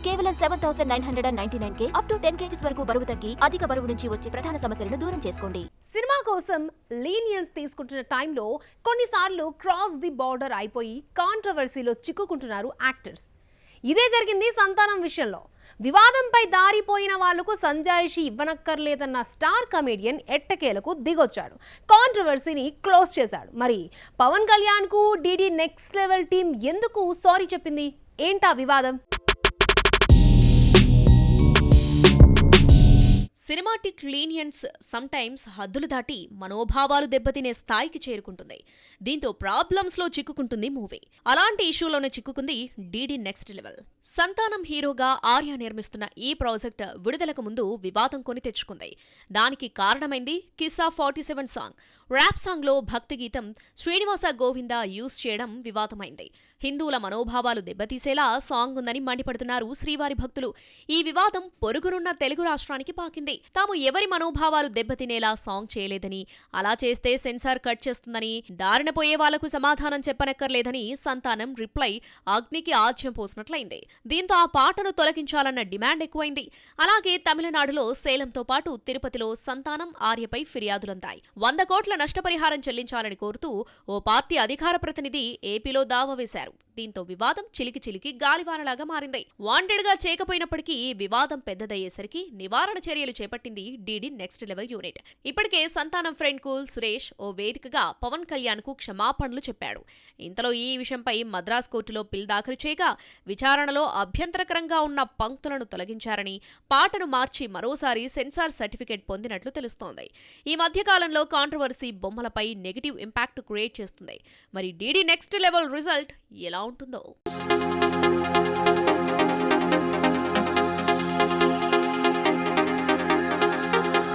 కేవలం 7,999K up to 10 kgs వరకు బరువు తగ్గి అధిక బరువు నుంచి వచ్చే ప్రధాన సమస్యలను దూరం చేసుకోండి. సినిమా కోసం లీనియన్స్ తీసుకుంటున్న టైంలో కొన్నిసార్లు క్రాస్ ది బార్డర్ అయిపోయి కాంట్రవర్సీలో చిక్కుకుంటున్నారు యాక్టర్స్. ఇదే జరిగింది సంతానం విషయంలో. వివాదంపై దారిపోయిన వాళ్లకు సంజాయిషి ఇవ్వనక్కర్లేదన్న స్టార్ కమేడియన్ ఎట్టకేలకు దిగొచ్చాడు. కాంట్రవర్సీని క్లోజ్ చేశాడు. మరి పవన్ కళ్యాణ్ కు డీడీ నెక్స్ట్ లెవెల్ టీం ఎందుకు సారీ చెప్పింది? ఏంటా వివాదం? సినిమాటిక్ లీనియన్స్ సమ్టైమ్స్ హద్దులు దాటి మనోభావాలు దెబ్బతినే స్థాయికి చేరుకుంటుంది. దీంతో ప్రాబ్లమ్స్లో చిక్కుకుంటుంది మూవీ. అలాంటి ఇష్యూలోనే చిక్కుకుంది డీడీ నెక్స్ట్ లెవెల్. సంతానం హీరోగా ఆర్య నిర్మిస్తున్న ఈ ప్రాజెక్ట్ విడుదలకు ముందు వివాదం కొని తెచ్చుకుంది. దానికి కారణమైంది కిస్సా 47 సాంగ్. ర్యాప్ సాంగ్లో భక్తి గీతం శ్రీనివాస గోవింద యూజ్ చేయడం వివాదమైంది. హిందువుల మనోభావాలు దెబ్బతీసేలా సాంగ్ ఉందని మండిపడుతున్నారు శ్రీవారి భక్తులు. ఈ వివాదం పొరుగునున్న తెలుగు రాష్ట్రానికి పాకింది. తాము ఎవరి మనోభావాలు దెబ్బతినేలా సాంగ్ చేయలేదని, అలా చేస్తే సెన్సార్ కట్ చేస్తుందని, దారిన పోయే వాళ్లకు సమాధానం చెప్పనక్కర్లేదని సంతానం రిప్లై అగ్నికి ఆజ్యం పోసినట్లయింది. దీంతో ఆ పాటను తొలగించాలన్న డిమాండ్ ఎక్కువైంది. అలాగే తమిళనాడులో సేలంతో పాటు తిరుపతిలో సంతానం ఆర్యపై ఫిర్యాదులందాయి. 100 కోట్ల నష్టపరిహారం చెల్లించాలని కోరుతూ ఓ పార్టీ అధికార ప్రతినిధి ఏపీలో దావా వేశారు. దీంతో వివాదం చిలికి గాలివానలాగా మారింది. వాంటెడ్ గా చేయకపోయినప్పటికీ వివాదం పెద్దదయ్యేసరికి నివారణ చర్యలు చేపట్టింది డీడీ నెక్స్ట్ లెవెల్ యూనిట్. ఇప్పటికే సంతానం ఫ్రెండ్ కూల్ సురేష్ ఓ వేదికగా పవన్ కళ్యాణ్ కు క్షమాపణలు చెప్పాడు. ఇంతలో ఈ విషయంపై మద్రాస్ కోర్టులో పిల్ దాఖలు చేయగా విచారణలో అభ్యంతరకరంగా ఉన్న పంక్తులను తొలగించారని, పాటను మార్చి మరోసారి సెన్సార్ సర్టిఫికేట్ పొందినట్లు తెలుస్తోంది. ఈ మధ్యకాలంలో కాంట్రవర్సీ బొమ్మలపై నెగిటివ్ ఇంపాక్ట్ క్రియేట్ చేస్తుంది. మరి డీడీ నెక్స్ట్ లెవెల్ రిజల్ట్ ఎలా ఉంటుందో